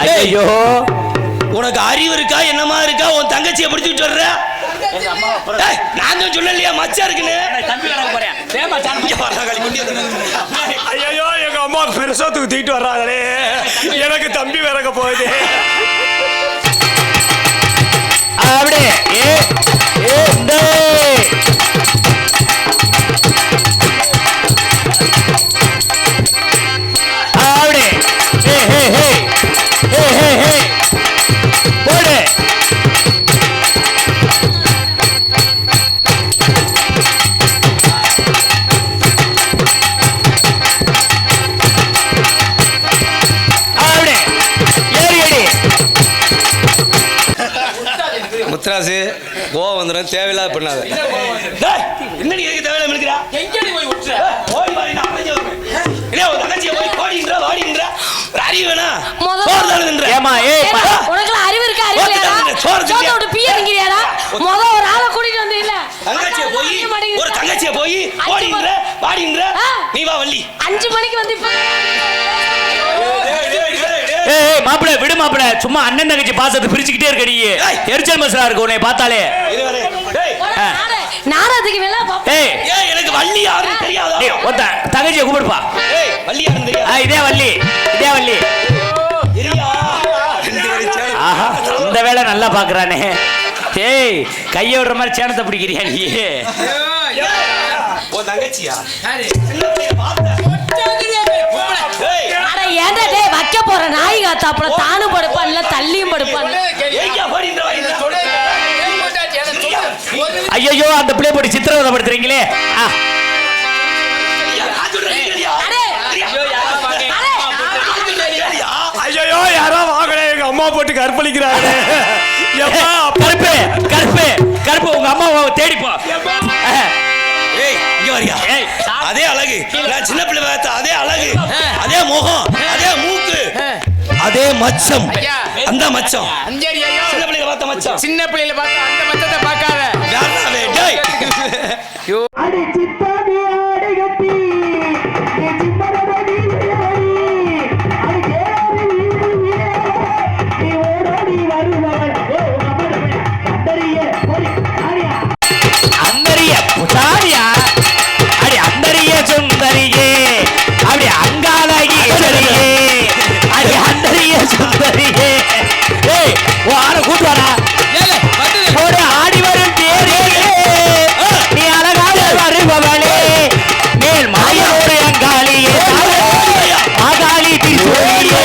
ஐயோ உனக்கு அறிவு இருக்கா என்னமா இருக்கா? உன் தங்கச்சியை பிடிச்சிட்டு வர்ற? நான் தான் சொல்லலையா மச்சா இருக்குன்னு? ஐயோ எங்க அம்மா பெருசா தூக்கிட்டு வர்றாங்களே, எனக்கு தம்பி விறக்க போகுது. அப்படியே போடு. முத்ராசு கோவம் வந்துடும், தேவையில்லாத பண்ணாத. என்னடி எதுக்கு தேவையில்லாம இருக்கிறா? எங்கடி போய் விட்டுற? ஓடி வாடி நான் அரைஞ்சு வருவேன். இல்ல உன் தங்கச்சியை போய் கோடின்ற வாடின்ற அறிவு வேணா? சோறுதானுன்ற. ஏமா உனக்கு அறிவு இருக்கா? அறிவு இல்லையா? சோத்தோட பிய நிங்கறியாடா? முத ஒரு ஆளை கூட்டிட்டு வந்து இல்ல. தங்கச்சியை போய் ஒரு தங்கச்சியை போய் கோடின்ற வாடின்ற நீ வா வள்ளி. 5 மணிக்கு வந்து இப்ப ஏய் மாப்பிள விடு மாப்பிள, சும்மா அண்ணன் தங்கச்சி பாசத்தை பிரிச்சுக்கிட்டே இருக்க நீ. எரிச்சல் மசலா இருக்கு உன்னை பார்த்தாலே. நாரதுக்கு வேலை பாப்பா. ஏய் எனக்கு வள்ளி யாருன்னு தெரியாதா? ஏய் ஒத்த தங்கச்சியை கூப்பிடுப்பா. ஏய் வள்ளி யாருன்னு தெரியாதா? இதே வள்ளி தெரியா? ஆஹா இந்த வேலை நல்லா பாக்குறானே. ஏய் கையை விடுற மாதிரி சேனத்தை பிடிக்கிறியா நீ? ஓ தங்கச்சியா? அட ஏன்டா டேய் வைக்க போற நாய் காத்தாப்புல தானும் படுப்பான் இல்ல தள்ளியும் படுப்பான். ஐயோ அந்த பிள்ளை போட்டு சித்திரவதை படுத்துறீங்களே. ஐயோ யாரோ வாங்கல, எங்க அம்மா போட்டு கற்பழிக்கிறாங்க. கருப்பு கருப்பு கருப்பு உங்க அம்மா தேடிப்போ. இங்க வரியா? அதே அழகு, நான் சின்ன பிள்ளை பார்த்த அதே அழகு, அதே முகம், அதே மூக்கு, அதே மச்சம், அந்த மச்சம் சின்ன பிள்ளைல பார்த்த மச்சம். சின்ன பிள்ளைல பார்த்த அந்த மச்சத்தை பார்க்காத. யாராவே டேய் அடி சித்தாடி ஆடை கட்டி நீ சிம்மரடி அடி கேரி நீ ஓடோடி வருவவள் ஓ அமரவே அந்தரிய போய் ஆரியா அந்தரிய புதாரியா அடி அந்தரிய சுந்தரியே அப்படி அங்காலகி சரியே அடி அந்தரிய சுந்தரியே. ஏய் வார கூட்டுவாடா போடு ஆடி வரும் தேரியே நீ அழகாக வருபவளே மேல் மாயோடு அங்காளியே ஆகாளி திருச்சோழியே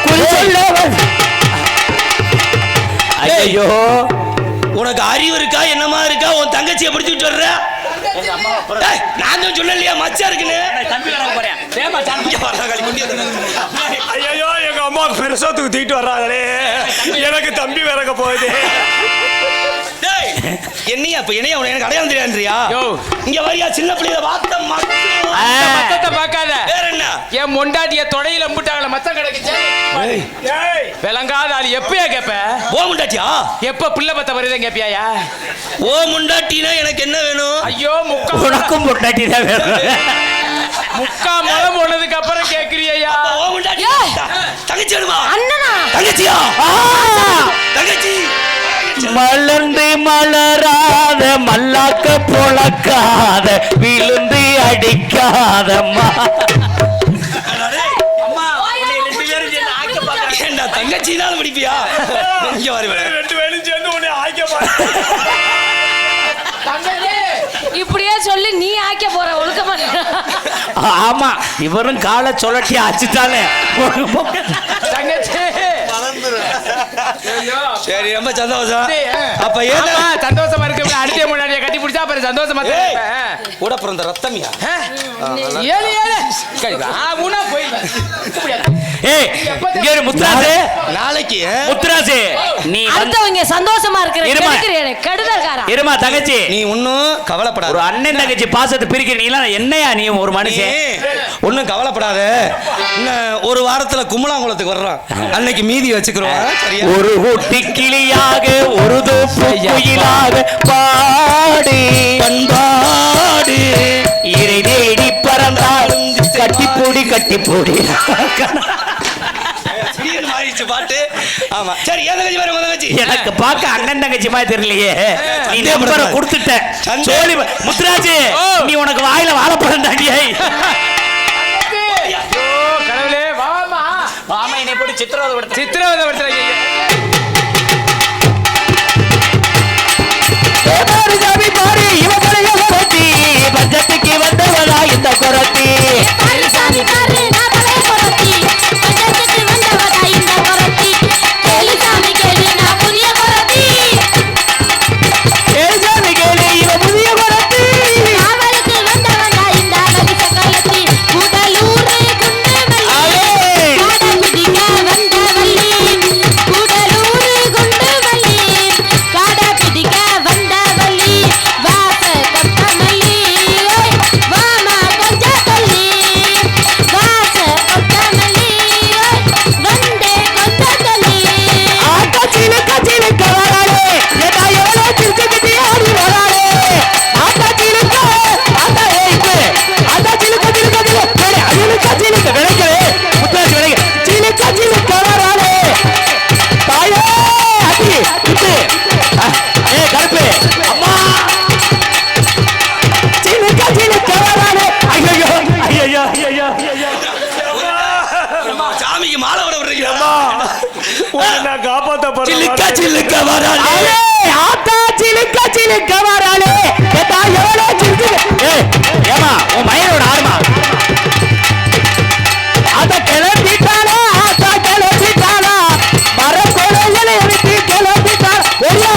குறி சொல்லவன். ஐயோ உனக்கு அறிவு இருக்கா என்னமா இருக்கா? உன் தங்கச்சியை பிடிச்சிட்டு வர்ற? நான் தான் சொல்லலையா மச்சா இருக்குன்னு? ஐயோ எங்க அம்மா பெருசா தூக்கிட்டு வர்றாங்களே, எனக்கு தம்பி விறக்க போகுது. என்னையா இப்ப என்னையா எனக்கு அடையாளம் தெரியாதுறியா? இங்க வரியா சின்ன பிள்ளைய வாத்த மச்சத்தை பார்க்காத. வேற என்ன? என் மொண்டாட்டிய தொடையில முட்டாங்கள மச்சம் கிடக்குச்சு. விளங்காத ஆளு எப்பயா கேப்ப? ஓ முண்டாட்டியா? எப்ப பிள்ளை பத்த வருதுன்னு கேப்பியாயா? ஓ முண்டாட்டினா எனக்கு என்ன வேணும்? ஐயோ முக்கா உனக்கும் பொட்டாட்டி தான் வேணும். முக்கா மலம் போனதுக்கு அப்புறம் கேக்குறியா? ஓ முண்டாட்டி தங்கச்சி வேணுமா? அண்ணனா தங்கச்சியா? தங்கச்சி மலர்ந்து மலராத மல்லாக்க பொழக்காத விழுந்து அடிக்காதம்மா. ஏண்டா தங்கச்சி தான் பிடிப்பியா? இங்க வருவேன் 2 பேரும் சேர்ந்து உன்னை ஆய்க்க இப்படியே சொல்லி நீ ஆக்க போற ஒழுக்கமா. ஆமா இவரும் காலை சொல்லட்டி ஆச்சுட்டானே. தங்கச்சி சரி ரொம்ப சந்தோஷம். அப்ப ஏன் சந்தோஷமா இருக்கு? அடுத்த முன்னாடியே கட்டி பிடிச்சா அப்புறம் சந்தோஷமா கூட பிறந்த ரத்தமியா? ஏழு ஏழு உனா போய் முத்துராசு நாளைக்கு முத்துராசு நீ அடுத்தவங்க சந்தோஷமா இருக்கிற கெடுதல்காரா இருமா தங்கச்சி நீ ஒன்னும் கவலைப்படாத. ஒரு அண்ணன் தங்கச்சி பாசத்தை பிரிக்கிறீங்களா? என்னையா நீ ஒரு மனுஷன்? ஒன்னும் கவலைப்படாத. இன்னும் ஒரு வாரத்துல கும்பலாங்குளத்துக்கு வர்றோம், அன்னைக்கு மீதி வச்சுக்கிறோம். ஒரு ஊட்டி கிளியாக ஒரு தோப்பு குயிலாக பாடு பண்பாடு இறை தேடி பறந்தாலும் கட்டி போடி ஆயிடுச்சு பாட்டு. ஆமா சரி, ஏன் தங்கச்சி பாரு உங்க தங்கச்சி. எனக்கு பார்க்க அண்ணன் தங்கச்சி மாதிரி தெரியலையே. நீ சந்தேகப்படுற நம்பரை மாதிரி. கொடுத்துட்ட. சந்தேகம். சோழி முத்துராஜ், நீ உனக்கு வாயில வாழைப்பழம் தாண்டியே. ஐயோ கடவுளே, வாமா மாமா என்னை போட்டு சித்திரவதை சித்திரவதை படுத்துறாங்க. சாமி பாரு இவங்களைய குரத்தி பஞ்சத்துக்கு வந்தவளா இந்த குரத்தி சாமி பாரு நான் பழைய குரத்தி பஞ்சத்துக்கு வந்தவளா இந்த குரத்தி கேளு சாமி கேளு நான் புதிய குரத்தி கேளு சாமி கேளு இவ புதிய குரத்தி அவளுக்கு வந்தவளா இந்த மகிஷ கலத்தி கூடலூர் குண்டுமல்லி காடபிடிக்க வந்தவள்ளி கூடலூர் குண்டுமல்லி காடபிடிக்க வந்தவள்ளி வாச கொத்தமல்லி வாமா கொஞ்ச தள்ளி வாச கொத்தமல்லி வந்தே கொஞ்ச தள்ளி ஆட்டா சிலுக்க வராளே ஏதா எவ்வளோ சிரிச்சுக்கிட்டு ஆடி வராளே ஆட்டா சிலுக்க ஆட்டா ஏய்க்கு ஆட்டா சிலுக்க விளைக்கலே முத்தாசி விளைக்க சிலுக்க வராளே தாயே அடி குத்து ஏ கருப்பு அம்மா சிலுக்க வராளே ஐயோ ஐயோ ஐயோ சாமிக்கு மாலை விட விடுறீங்க. நான் காப்பாத்த சில்லுக்க வராளே. ஆத்தா சிலுக்க வராளே ஏதா எவ்வளோ சிரிச்சு ஏமா உன் மயனோட ஆடுமா. அத கிளம்பிட்டாளா ஆத்தா கிளம்பிட்டாளா மரக்கொலைகளை எடுத்து கிளம்பிட்டாளா ஒய்யா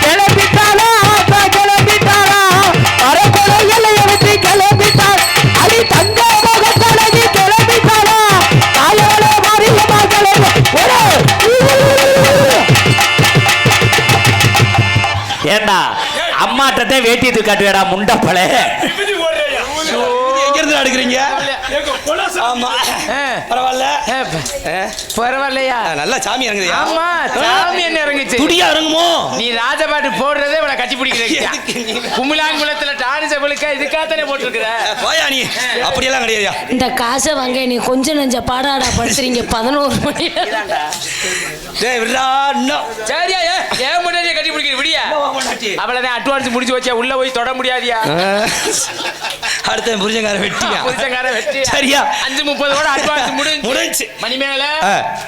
கிளம்பிட்டாளா ஆத்தா கிளம்பிட்டாளா மரக்கொலைகளை எடுத்து கிளம்பிட்டாள் அடி தங்க முகத்தழகி கிளம்பிட்டாளா தாயோட மாரியம்மா கிளம்பி ஏண்டா அம்மாட்டத்தை வேட்டியது காட்டுவேடா முண்டப்பள. எங்க இருந்து எடுக்கிறீங்க? ஆமா பரவாயில்ல. பரவாயில்லையா? நல்லா சாமி இறங்குதியா? ஆமா சாமி என்ன இறங்குச்சு. துடியா இறங்குமோ? நீ ராஜபாட்டு போடுறதே இவளை கட்டி பிடிக்கிறீங்க. கும்பலாங்குளத்துல டான்ஸ் அவளுக்கு இதுக்காகத்தானே போட்டுருக்குற. போயா நீ, அப்படியெல்லாம் கிடையாதுயா. இந்த காசை வாங்க நீ கொஞ்சம் நெஞ்ச பாடாடா படுத்துறீங்க 11 மணி. டேய் விட்றா இன்னும். சரியா ஏன் முன்னாடியே கட்டி பிடிக்கிற விடியா? அவளதான் அட்வான்ஸ் முடிச்சு வச்சா உள்ள போய் தொட முடியாதியா? அடுத்த புரிஞ்சங்கார வெட்டியா? புரிச்சங்கார வெட்டி சரியா 5:30 அட்வான்ஸ் முடிஞ்சு மணி மேல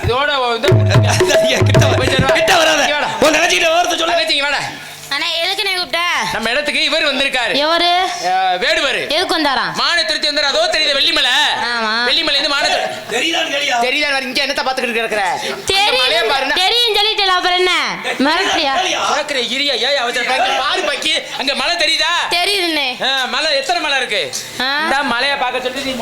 இதோட கிட்ட வராத. உன் நினைச்சிட்ட ஓரத்தை சொல்ல. தங்கச்சிங்க வேட அண்ணா எதுக்கு நீ கூப்பிட்ட? நம்ம இடத்துக்கு இவர் வந்திருக்காரு. எவரு? வேடுவர். எதுக்கு வந்தாரா? மான திருச்சி வந்தாரு. அதோ தெரியுது வெள்ளிமலை. ஆமா. வெள்ளிமலை இருந்து மான தெரியுதான் கேளியா? தெரியுதா? இங்க என்னத்த பாத்துக்கிட்டு இருக்கிற? மலைய பாருங்க. தெரியும் சொல்லிட்டல அப்புறம் என்ன மிரட்டியா? பாக்குற இரியா ஏய் அவசர பாரு பாக்கி அங்க மலை தெரியுதா? தெரியுதுண்ணே. மலை எத்தனை மலை இருக்கு? இந்த மலைய பார்க்க சொல்லி நீ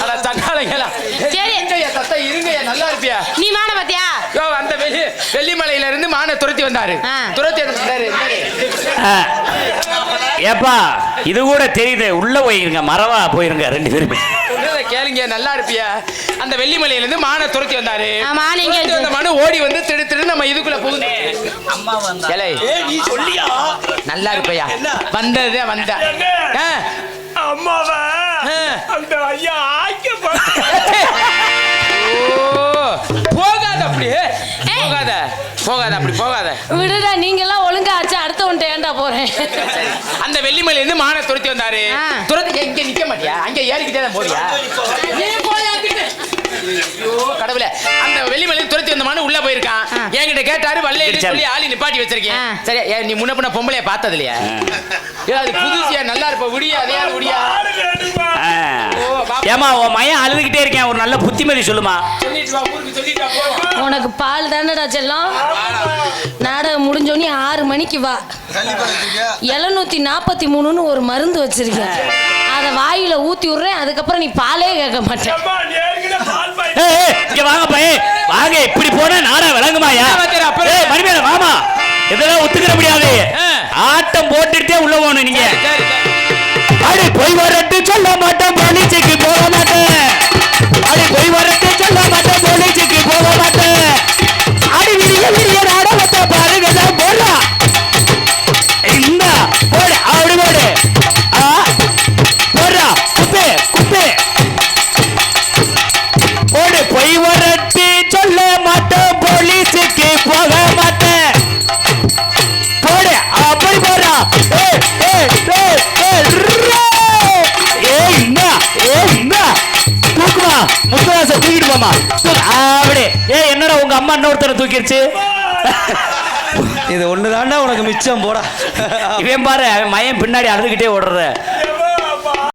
அட தக்காளைங்களா. சரி. இருங்கய்யா தத்த இருங்கய்யா நல்லா இருப்பியா? நீ மான பாத்தியா? யோ அந்த வெள்ளிமலையில இருந்து மான துரத்தி வந்தாரு. துரத்தி வந்தாரு. ஏப்பா இது கூட தெரியுது. உள்ள போயிருங்க, மரவா போயிருங்க 2 பேருமே. கேளுங்க நல்லா இருப்பியா? அந்த வெள்ளிமலையில இருந்து மான துரத்தி வந்தாரு. ஆமா நீங்க அந்த மனு ஓடி வந்து திடு நம்ம இதுக்குள்ள போகுது. அம்மா வந்தா. நீ சொல்லியா? நல்லா இருப்பையா? வந்ததே வந்தா அம்மாவா அந்த ஐயா ஆக்க போகாத அப்படி போகாத அப்படி போகாத. விடுடா நீங்க எல்லாம் ஒழுங்கா ஆச்சு அடுத்தவன்ட்ட ஏன்டா போறேன். அந்த வெள்ளிமலையில இருந்து மான துரத்தி வந்தாரு. துரத்தி இங்க நிக்க மாட்டியா? அங்க ஏறிக்கிட்டே தான் போறியா? கடவுளே அந்த வெள்ளிமலையில துரத்தி வந்த மான உள்ள போயிருக்கான். என்கிட்ட கேட்டாரு வல்லையில சொல்லி ஆளி நிப்பாட்டி வச்சிருக்கேன். சரி நீ முன்ன பின்ன பொம்பளைய பார்த்தது இல்லையா? அது புதுசியா நல்லா இருப்ப விடியா அதே விடியா. ஏமா உன் மயன் அழுதுகிட்டே இருக்கேன், ஒரு நல்ல புத்திமதி சொல்லுமா. சொல்லிட்டு வா ஊருக்கு சொல்லிட்டு வா. உனக்கு பால் தானடா செல்லம். நாடகம் முடிஞ்சோடனே 6 மணிக்கு வா. 743ன்னு ஒரு மருந்து வச்சிருக்கேன். அதை வாயில ஊத்தி விடுறேன். அதுக்கப்புறம் நீ பாலே கேட்க மாட்டேன். இங்க வாங்க பையன் வாங்க. இப்படி போனா நாடா விளங்குமாயா? மணிமேல வாமா. இதெல்லாம் ஒத்துக்கிற முடியாது. ஆட்டம் போட்டுட்டே உள்ள போகணும் நீங்க. அடி போய் வரட்டு சொல்ல மாட்டேன், போலீஸுக்கு போக மாட்டேன். அடி போய் வரட்டு சொல்ல மாட்டேன், போலீஸுக்கு போக மாட்டேன். அடி விடிய நாடகத்தை பாருங்க போடா. இந்த போடு அப்படி போடு. போடுறா குப்பே குப்பே மாமா முத்துராச தூக்கிட்டு போமா அப்படியே. என்னடா உங்க அம்மா இன்னொருத்தரை தூக்கிடுச்சு. இது ஒண்ணுதாண்டா உனக்கு மிச்சம் போடா. இவன் பாரு அவன் மயன் பின்னாடி அழுதுகிட்டே ஓடுற.